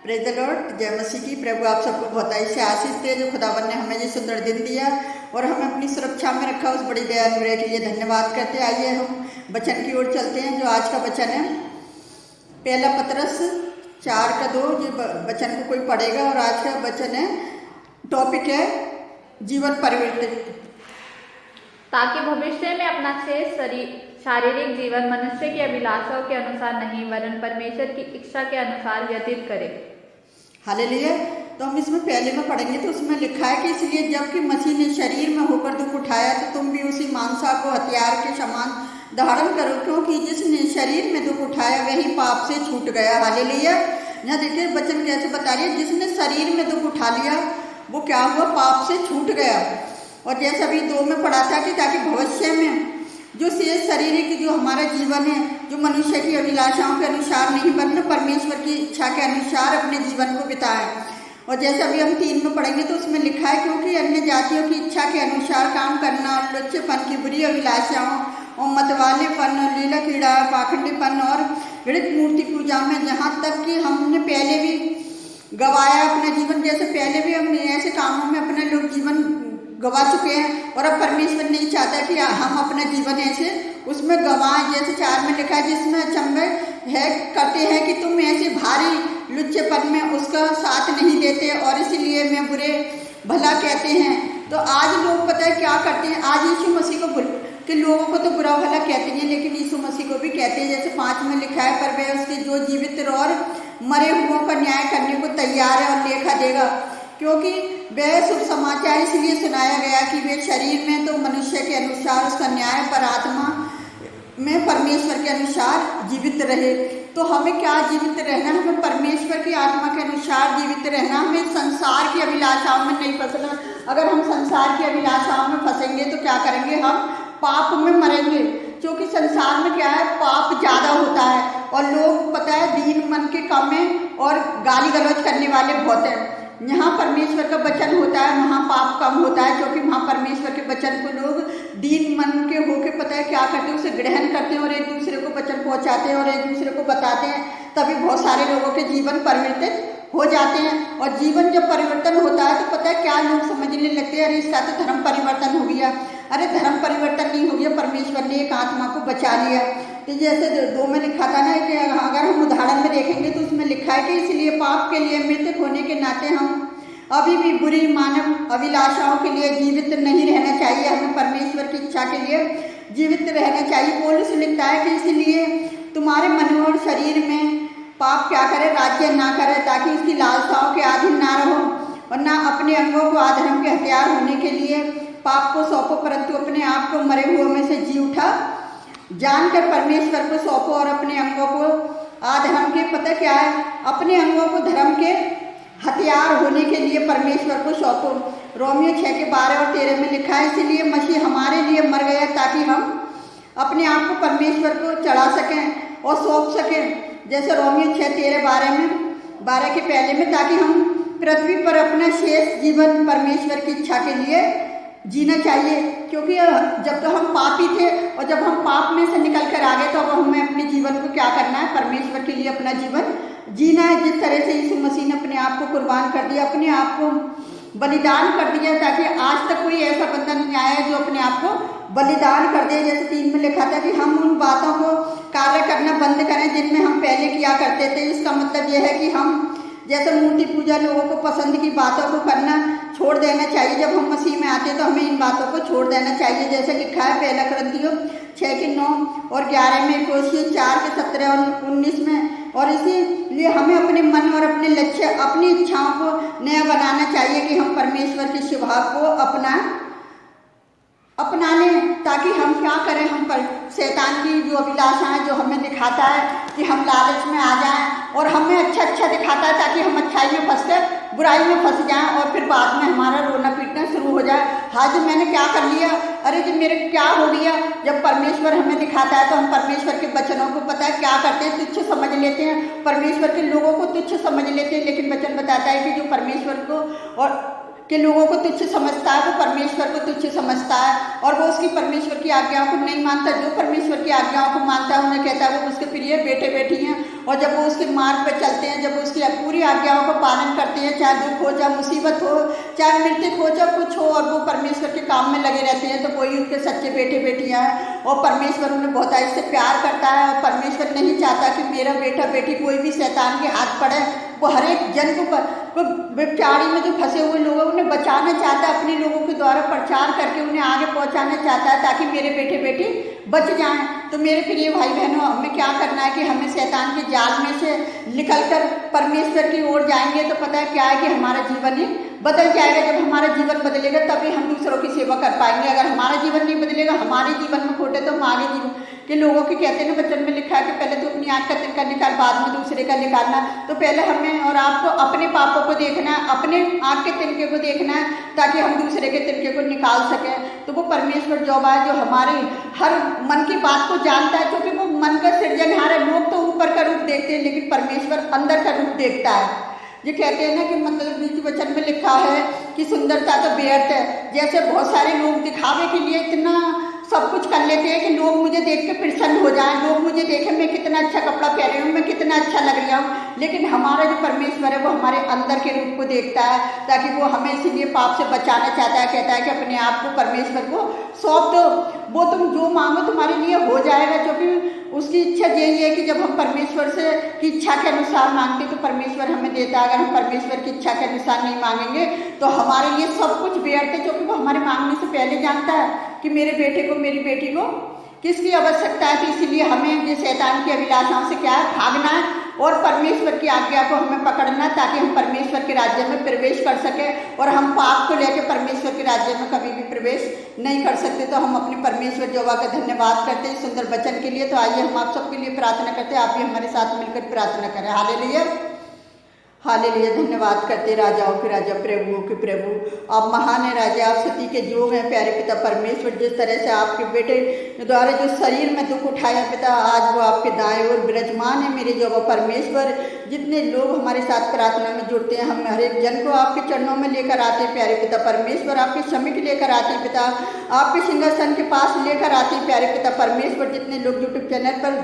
Praise the Lord. जय मसीह की। प्रभु आप सबको बहुत से आशीष दे जो खुदावन ने हमें ये सुंदर दिन दिया और हमें अपनी सुरक्षा में रखा, उस बड़ी दया अनुग्रह के लिए धन्यवाद करते। आइए हम वचन की ओर चलते हैं। जो आज का वचन है पहला पतरस 4:2। ये वचन को कोई पढ़ेगा और आज का वचन है, टॉपिक है जीवन परिवर्तित। ताकि भविष्य में अपना शेष शारीरिक जीवन मनुष्य की अभिलाषाओं के अनुसार नहीं वरन परमेश्वर की इच्छा के अनुसार व्यतीत करे। हालेलुया। तो हम इसमें पहले में पढ़ेंगे तो उसमें लिखा है कि इसलिए जबकि मसीह ने शरीर में होकर दुख उठाया तो तुम भी उसी मानसा को हथियार के समान धारण करो, क्योंकि जिसने शरीर में दुख उठाया वही पाप से छूट गया। हालेलुया। यहाँ देखिए वचन कैसे बता रही है, जिसने शरीर में दुख उठा लिया वो क्या हुआ, पाप से छूट गया। और जैसा अभी 2 में पढ़ा था कि ताकि भविष्य में जो शेष शारीरिक जो हमारा जीवन है, जो मनुष्य की अभिलाषाओं के अनुसार नहीं वरन परमेश्वर की इच्छा के अनुसार अपने जीवन को बिताए। और जैसे अभी हम 3 में पढ़ेंगे तो उसमें लिखा है, क्योंकि अन्य जातियों की इच्छा के अनुसार काम करना और लुच्चपन की बुरी अभिलाषाओं और मतवालेपन और लीला कीड़ा पाखंडीपन और गणित मूर्ति पूजा में, जहाँ तक कि हमने पहले भी गवाया अपना जीवन। जैसे पहले भी हम ऐसे कामों में अपने लोग जीवन गवा चुके हैं और अब परमेश्वर नहीं चाहता कि हम अपना जीवन ऐसे उसमें गवाएं। जैसे 4 में लिखा है, जिसमें अचंभे है करते हैं कि तुम ऐसे भारी लुच्चेपन में उसका साथ नहीं देते और इसीलिए मैं बुरे भला कहते हैं। तो आज लोग पता है क्या करते हैं, आज यीशु मसीह को कि लोगों को तो बुरा भला कहते हैं लेकिन यीशु मसीह को भी कहते हैं। जैसे 5 में लिखा है, पर वह उसके जो जीवित और मरे हुओं का न्याय करने को तैयार है और लेखा देगा, क्योंकि वह शुभ समाचार इसलिए सुनाया गया कि वे शरीर में तो मनुष्य के अनुसार उसका न्याय, पर आत्मा में परमेश्वर के अनुसार जीवित रहे। तो हमें क्या जीवित रहना, हमें परमेश्वर की आत्मा के अनुसार जीवित रहना। हमें संसार की अभिलाषाओं में नहीं फंसना। अगर हम संसार की अभिलाषाओं में फंसेंगे तो क्या करेंगे, हम पाप में मरेंगे। क्योंकि संसार में क्या है, पाप ज़्यादा होता है और लोग पता है दीन मन के कम है और गाली गलौज करने वाले बहुत हैं। यहाँ परमेश्वर का वचन होता है, वहाँ पाप कम होता है, क्योंकि वहाँ परमेश्वर के वचन को लोग दीन मन के होके पता है क्या करते हैं, उसे ग्रहण करते हैं और एक दूसरे को वचन पहुँचाते हैं और एक दूसरे को बताते हैं। तभी बहुत सारे लोगों के जीवन परिवर्तित हो जाते हैं। और जीवन जब परिवर्तन होता है तो पता है क्या लोग समझने लगते हैं, अरे इसका तो धर्म परिवर्तन हो गया। अरे धर्म परिवर्तन नहीं हो गया, परमेश्वर ने एक आत्मा को बचा लिया। तो जैसे 2 में लिखा था ना कि अगर हम उदाहरण में देखेंगे तो उसमें लिखा है कि इसलिए पाप के लिए मृतक होने के नाते हम अभी भी बुरी मानव अभिलाषाओं के लिए जीवित नहीं रहना चाहिए, हमें परमेश्वर की इच्छा के लिए जीवित रहना चाहिए। पौलुस लिखता है कि इसलिए तुम्हारे मन और शरीर में पाप क्या करे, राज्य ना करे, ताकि उसकी लालसाओं के अधीन ना रहो और ना अपने अंगों को अधर्म के हथियार होने के लिए पाप को सौंपो, परंतु अपने आप को मरे हुए में से जी उठा जानकर परमेश्वर को सौंपो और अपने अंगों को अधर्म के पता क्या है, अपने अंगों को धर्म के हथियार होने के लिए परमेश्वर को सौंपो। रोमियो 6:12 और 13 में लिखा है, इसलिए मसीह हमारे लिए मर गया ताकि हम अपने आप को परमेश्वर को चढ़ा सकें और सौंप सकें। जैसे रोमियो 6:13-12 में 12 के पहले में, ताकि हम पृथ्वी पर अपना शेष जीवन परमेश्वर की इच्छा के लिए जीना चाहिए। क्योंकि जब तो हम पापी थे और जब हम पाप में से निकल कर आ गए तो अब हमें अपने जीवन को क्या करना है, परमेश्वर के लिए अपना जीवन जीना है। जिस तरह से यीशु मसीह ने अपने आप को कुर्बान कर दिया, अपने आप को बलिदान कर दिया, ताकि आज तक कोई ऐसा बंदा नहीं आया है जो अपने आप को बलिदान कर दे। जैसे 3 में लिखा था कि हम उन बातों को कार्य करना बंद करें जिनमें हम पहले किया करते थे। इसका मतलब यह है कि हम जैसे मूर्ति पूजा लोगों को पसंद की बातों को करना छोड़ देना चाहिए। जब हम मसीह में आते हैं तो हमें इन बातों को छोड़ देना चाहिए। जैसे लिखा है 1 कुरिन्थियों 6:9 और 11 में, कोशिश 4:17 और 19 में। और इसीलिए हमें अपने मन और अपने लक्ष्य, अपनी इच्छाओं को नया बनाना चाहिए कि हम परमेश्वर के स्वभाव को अपना लें, ताकि हम क्या करें, हम पर शैतान की जो अभिलाषाएं जो हमें दिखाता है कि हम लालच में आ जाएं और हमें अच्छा दिखाता है ताकि हम अच्छाई में फंस कर बुराई में फंस जाएं और फिर बाद में हमारा रोना पीटना शुरू हो जाए। हाँ जी मैंने क्या कर लिया, अरे जी मेरे क्या हो गया। जब परमेश्वर हमें दिखाता है तो हम परमेश्वर के वचनों को पता है क्या करते हैं, तुच्छ समझ लेते हैं, परमेश्वर के लोगों को तुच्छ समझ लेते हैं। लेकिन वचन बताता है कि जो परमेश्वर को और के लोगों को तुच्छ समझता है वो परमेश्वर को तुच्छ समझता है और वो उसकी परमेश्वर की आज्ञाओं को नहीं मानता। जो परमेश्वर की आज्ञाओं को मानता है उन्हें कहता है वो उसके प्रिय बेटे बेटी हैं। और जब वो उसके मार्ग पर चलते हैं, जब वो उसकी पूरी की आज्ञाओं का पालन करते हैं, चाहे दुख हो, चाहे मुसीबत हो, चाहे मृत्यु हो, चाहे कुछ हो, और वो परमेश्वर के काम में लगे रहते हैं, तो वही उसके सच्चे बेटे बेटियां हैं। और परमेश्वर उन्हें बहुत ऐसे प्यार करता है, और परमेश्वर नहीं चाहता कि मेरा बेटा बेटी कोई भी शैतान के हाथ पड़े। वो हर एक जन को बेचारी में जो फंसे हुए लोग हैं उन्हें बचाना चाहता है, अपने लोगों के द्वारा प्रचार करके उन्हें आगे पहुंचाना चाहता है, ताकि मेरे बेटे बेटी बच जाएं। तो मेरे प्रिय भाई बहनों, हमें क्या करना है कि हमें शैतान के जाल में से निकलकर परमेश्वर की ओर जाएंगे, तो पता है क्या है कि हमारा जीवन ही बदल जाएगा। जब हमारा जीवन बदलेगा तभी हम दूसरों की सेवा कर पाएंगे। अगर हमारा जीवन नहीं बदलेगा, हमारे जीवन में खोटे, तो हम आगे जीवन के लोगों के कहते हैं ना, वचन में लिखा है कि पहले तो अपनी आँख का तिनका निकाल, बाद में दूसरे का निकालना। तो पहले हमें और आपको अपने पापों को देखना है, अपने आँख के तिनके को देखना है, ताकि हम दूसरे के तिनके को निकाल सकें। तो वो परमेश्वर जो है, जो हमारे हर मन की बात को जानता है, क्योंकि वो मन का सृजनहार है। लोग तो ऊपर का रूप देखते हैं, लेकिन परमेश्वर अंदर का रूप देखता है। ये कहते हैं ना कि मतलब वचन में लिखा है कि सुंदरता तो व्यर्थ है। जैसे बहुत सारे लोग दिखावे के लिए इतना सब कुछ कर लेते हैं कि लोग मुझे देख के प्रसन्न हो जाएं, लोग मुझे देखें मैं कितना अच्छा कपड़ा पहने हूँ, मैं कितना अच्छा लग रहा हूँ। लेकिन हमारा जो परमेश्वर है वो हमारे अंदर के रूप को देखता है, ताकि वो हमें इसीलिए पाप से बचाना चाहता है। कहता है कि अपने आप को परमेश्वर को सौंप दो, वो तुम जो मांगो तुम्हारे लिए हो जाएगा। क्योंकि उसकी इच्छा यही है कि जब हम परमेश्वर से की इच्छा के अनुसार मांगते तो परमेश्वर हमें देता है। अगर हम परमेश्वर की इच्छा के अनुसार नहीं मांगेंगे तो हमारे लिए सब कुछ व्यर्थ है, क्योंकि वो हमारे मांगने से पहले जानता है कि मेरे बेटे को, मेरी बेटी को किसकी आवश्यकता है। तो इसीलिए हमें ये शैतान की अभिलाषाओं से क्या है, भागना है, और परमेश्वर की आज्ञा को हमें पकड़ना, ताकि हम परमेश्वर के राज्य में प्रवेश कर सकें। और हम पाप को लेकर परमेश्वर के राज्य में कभी भी प्रवेश नहीं कर सकते। तो हम अपने परमेश्वर यहोवा का धन्यवाद करते हैं सुंदर वचन के लिए। तो आइए हम आप सबके लिए प्रार्थना करते हैं, आप भी हमारे साथ मिलकर प्रार्थना करें। Hallelujah, hallelujah. धन्यवाद करते राजाओं के राजा, प्रभुओं के प्रभु, आप महान है राजा, आप सती के योग हैं प्यारे पिता परमेश्वर। जिस तरह से आपके बेटे द्वारा जो शरीर में दुख उठाया पिता, आज वो आपके दाएं ओर विराजमान है मेरे जो परमेश्वर। जितने लोग हमारे साथ प्रार्थना में जुड़ते हैं, हम हर एक जन को आपके चरणों में लेकर आते हैं प्यारे पिता परमेश्वर, आपके समीप लेकर आते हैं पिता, आपके सिंहासन के पास लेकर आते हैं प्यारे पिता परमेश्वर। जितने लोग यूट्यूब चैनल पर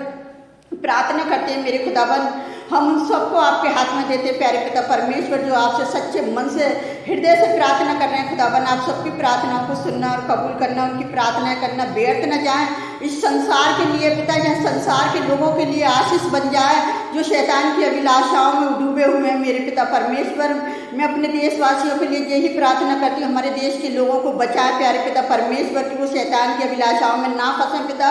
प्रार्थना करते हैं मेरे खुदावन, हम उन सबको आपके हाथ में देते हैं प्यारे पिता परमेश्वर, जो आपसे सच्चे मन से हृदय से प्रार्थना कर रहे हैं खुदावन। आप सबकी प्रार्थनाओं को सुनना और कबूल करना, उनकी प्रार्थनाएं करना व्यर्थ न जाए इस संसार के लिए पिता, जहाँ संसार के लोगों के लिए आशीष बन जाए जो शैतान की अभिलाषाओं में डूबे हुए हैं मेरे पिता परमेश्वर। मैं अपने देशवासियों के लिए यही प्रार्थना करती हूँ, हमारे देश के लोगों को बचाए प्यारे पिता परमेश्वर, कि वो शैतान की अभिलाषाओं में ना फंसे पिता,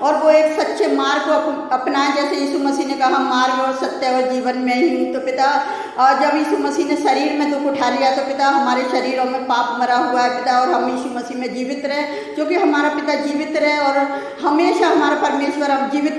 और वो एक सच्चे मार्ग को अपनाएं, जैसे यीशु मसीह ने कहा मार्ग और सत्य और जीवन में ही हूँ। तो पिता, जब यीशु मसीह ने शरीर में दुख उठा लिया तो पिता हमारे शरीरों में पाप मरा हुआ है पिता, और हम यीशु मसीह में जीवित रहे, क्योंकि हमारा पिता जीवित रहे और हमेशा हमारा परमेश्वर हम जीवित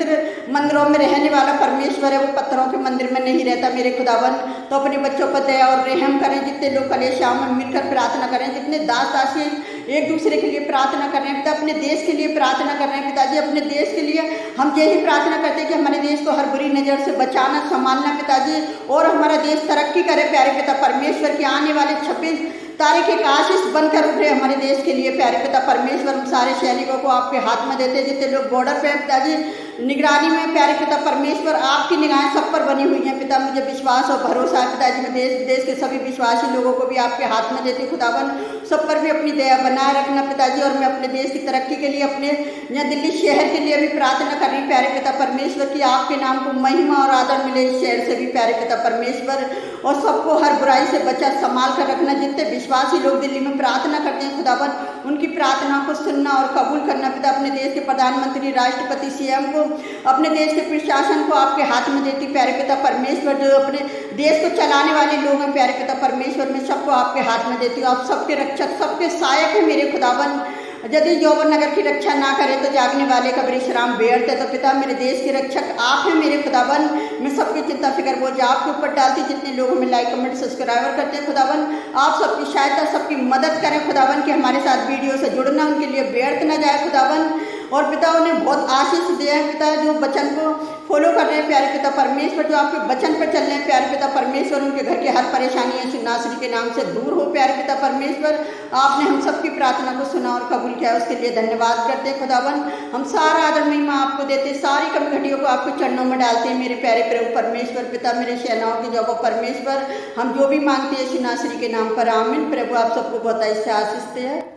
मंदिरों में रहने वाला परमेश्वर है, वो पत्थरों के मंदिर में नहीं रहता मेरे खुदावन। तो अपने बच्चों पर दया और रहम करें, जितने लोग कलेशा में मिलकर प्रार्थना करें, जितने दास दासी एक दूसरे के लिए प्रार्थना कर रहे हैं पिता, अपने देश के लिए प्रार्थना कर रहे हैं पिताजी, अपने देश के लिए हम यही प्रार्थना करते हैं कि हमारे देश को हर बुरी नज़र से बचाना, संभालना पिताजी, और हमारा देश तरक्की करे प्यारे पिता परमेश्वर। की आने वाले 26 तारीख एक आशीष बनकर उभरे हमारे देश के लिए प्यारे पिता परमेश्वर। हम सारे सैनिकों को आपके हाथ में देते हैं, जितने लोग बॉर्डर पे पिताजी निगरानी में प्यारे पिता परमेश्वर, आपकी निगाहें सब पर बनी हुई हैं पिता। मुझे विश्वास और भरोसा है पिताजी, मैं देश विदेश के सभी विश्वासी लोगों को भी आपके हाथ में देती खुदावन, सब पर भी अपनी दया बनाए रखना पिताजी। और मैं अपने देश की तरक्की के लिए, अपने यहाँ दिल्ली शहर के लिए भी प्रार्थना कर रही हूँ प्यारे पिता परमेश्वर, की आपके नाम को महिमा और आदर मिले इस शहर से भी प्यारे पिता परमेश्वर, और सबको हर बुराई से बचा संभाल कर रखना। जितने विश्वासी लोग दिल्ली में प्रार्थना करते हैं खुदावन, उनकी प्रार्थना को सुनना और कबूल करना पिता। अपने देश के प्रधानमंत्री, राष्ट्रपति, सीएम को, अपने देश के प्रशासन को आपके हाथ में देती प्यारे पिता परमेश्वर। जो अपने देश को चलाने वाले लोग हैं प्यारे पिता परमेश्वर, मैं सबको आपके हाथ में देती हूँ। आप सबके रक्षक, सबके सहायक हैं मेरे खुदावन। यदि यौवन नगर की रक्षा ना करे तो जागने वाले का विश्राम व्यर्थ है। तो पिता, मेरे देश के रक्षक आप हैं मेरे खुदावन, मैं सबकी चिंता फिक्र बोझ आपके ऊपर डालती। जितने लोग हमें लाइक कमेंट सब्सक्राइबर करते हैं खुदावन, आप सबकी सहायता, सबकी मदद करें खुदावन, कि हमारे साथ वीडियो से जुड़ना उनके लिए व्यर्थ ना जाए खुदावन। और पिता उन्हें बहुत आशीष दे हैं पिता, जो वचन को फॉलो कर रहे हैं प्यारे पिता परमेश्वर, जो आपके वचन पर चल रहे हैं प्यारे पिता परमेश्वर, उनके घर की हर परेशानी यीशु नासरी के नाम से दूर हो प्यारे पिता परमेश्वर। आपने हम सबकी प्रार्थना को सुना और कबूल किया, उसके लिए धन्यवाद करते हैं खुदावन। हम सारा आदर महिमा आपको देते, सारी कमी घटियों को आपके चरणों में डालते हैं मेरे प्यारे प्रभु परमेश्वर पिता, मेरे सेनाओं के जगह परमेश्वर। हम जो भी मांगते हैं यीशु नासरी के नाम पर, आमीन। प्रभु आप सबको बहुत ऐसे आशीष दे।